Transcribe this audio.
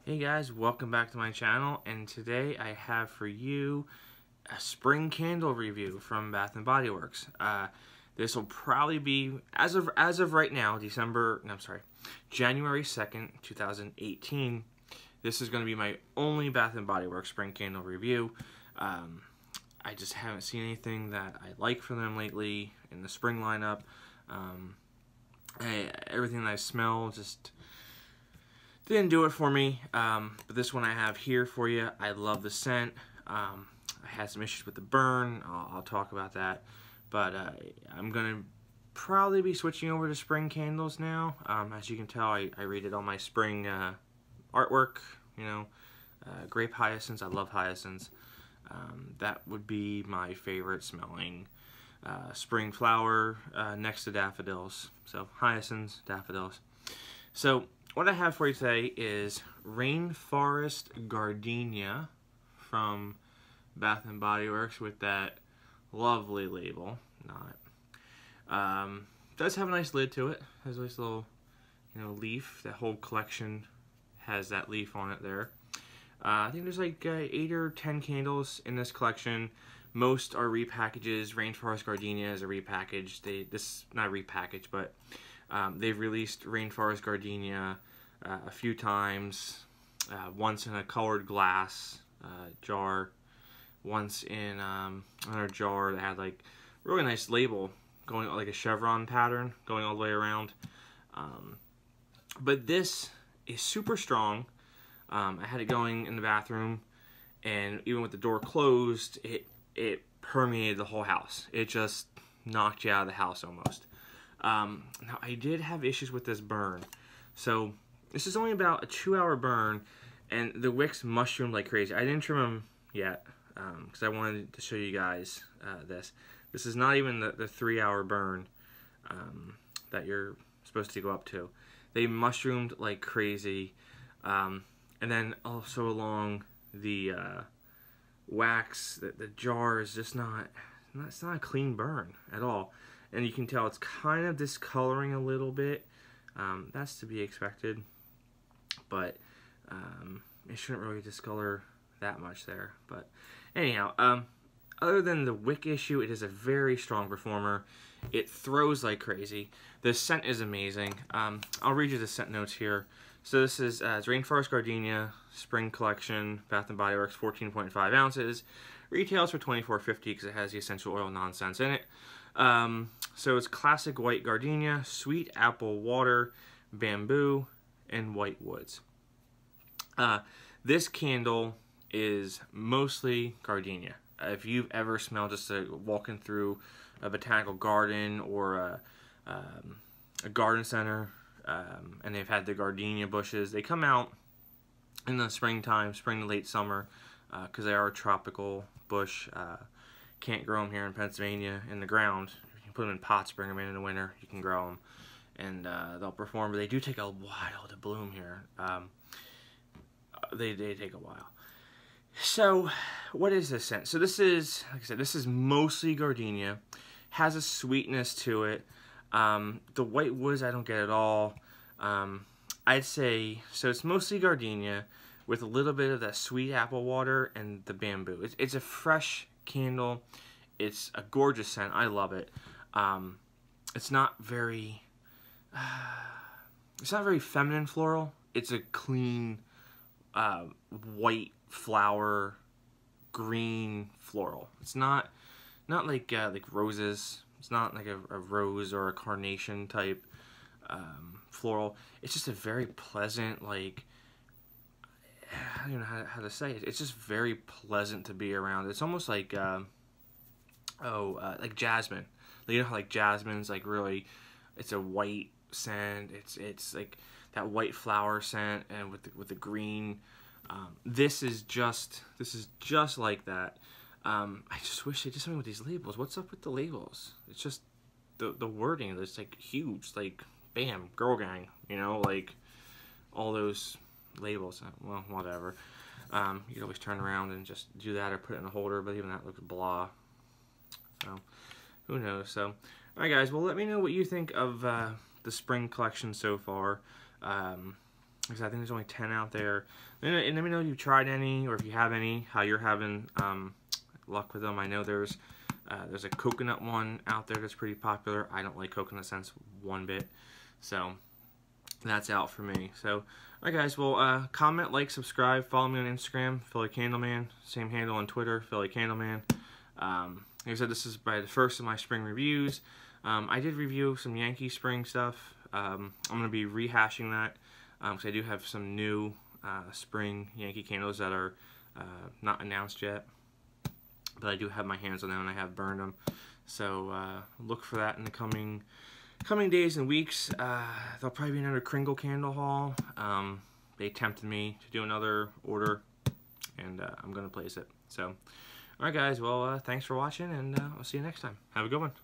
Hey guys, welcome back to my channel, and today I have for you a spring candle review from Bath & Body Works. This will probably be, as of right now, January 2nd, 2018. This is going to be my only Bath & Body Works spring candle review. I just haven't seen anything that I like from them lately in the spring lineup. Everything that I smell just didn't do it for me, but this one I have here for you. I love the scent. I had some issues with the burn. I'll talk about that, but I'm gonna probably be switching over to spring candles now. As you can tell, I redid all my spring artwork. You know, grape hyacinths. I love hyacinths. That would be my favorite smelling spring flower next to daffodils. So hyacinths, daffodils. So what I have for you today is Rainforest Gardenia from Bath & Body Works with that lovely label. Does have a nice lid to it. Has a nice little, leaf. That whole collection has that leaf on it there. I think there's like 8 or 10 candles in this collection. Most are repackages. Rainforest Gardenia is a repackage. Not repackaged, but they've released Rainforest Gardenia a few times. Once in a colored glass jar, once in another jar that had like really nice label going like a chevron pattern going all the way around. But this is super strong. I had it going in the bathroom, and even with the door closed, it permeated the whole house. It just knocked you out of the house almost. Now, I did have issues with this burn. So, this is only about a 2-hour burn, and the wicks mushroomed like crazy. I didn't trim them yet, because I wanted to show you guys this. This is not even the 3-hour burn that you're supposed to go up to. They mushroomed like crazy. And then also along the wax, the jar is just it's not a clean burn at all. And you can tell it's kind of discoloring a little bit. That's to be expected, but it shouldn't really discolor that much there. But anyhow, other than the wick issue, it is a very strong performer. It throws like crazy. The scent is amazing. I'll read you the scent notes here. So this is it's Rainforest Gardenia Spring Collection, Bath & Body Works, 14.5 ounces. Retails for $24.50 because it has the essential oil nonsense in it. So it's classic white gardenia, sweet apple water, bamboo, and white woods. This candle is mostly gardenia. If you've ever smelled just walking through a botanical garden or a garden center, and they've had the gardenia bushes, they come out in the springtime, spring to late summer, because they are a tropical bush. Can't grow them here in Pennsylvania in the ground. You can put them in pots, bring them in the winter, you can grow them, and they'll perform, but they do take a while to bloom here. They take a while. So, what is this scent? So this is, like I said, this is mostly gardenia. Has a sweetness to it. The white woods I don't get at all. I'd say, so it's mostly gardenia with a little bit of that sweet apple water and the bamboo. It's a fresh candle. It's a gorgeous scent. I love it. It's not very feminine floral. It's a clean white flower, green floral. It's not like roses. It's not like a rose or a carnation type floral. It's just a very pleasant, like, I don't know how to say it. It's just very pleasant to be around. It's almost like like jasmine. You know how like jasmine's like really, it's a white scent. It's like that white flower scent, and with the green. This is just like that. I just wish they did something with these labels. What's up with the labels? It's just the wording. It's like huge, like bam, girl gang. Like all those labels. Well, whatever. You can always turn around and just do that or put it in a holder, but even that looks blah. So who knows? So, all right, guys. Well, let me know what you think of the spring collection so far. because I think there's only 10 out there. And let me know if you've tried any, or if you have any, how you're having luck with them. I know there's a coconut one out there that's pretty popular. I don't like coconut scents one bit, so that's out for me. So, alright guys, well, comment, like, subscribe, follow me on Instagram, Philly Candleman, same handle on Twitter, Philly Candleman. Like I said, this is by the first of my spring reviews. I did review some Yankee spring stuff. I'm going to be rehashing that, because I do have some new spring Yankee candles that are not announced yet, but I do have my hands on them and I have burned them. So look for that in the coming days and weeks. There'll probably be another Kringle candle haul. They tempted me to do another order, and I'm going to place it. So, alright guys, well, thanks for watching, and I'll see you next time. Have a good one.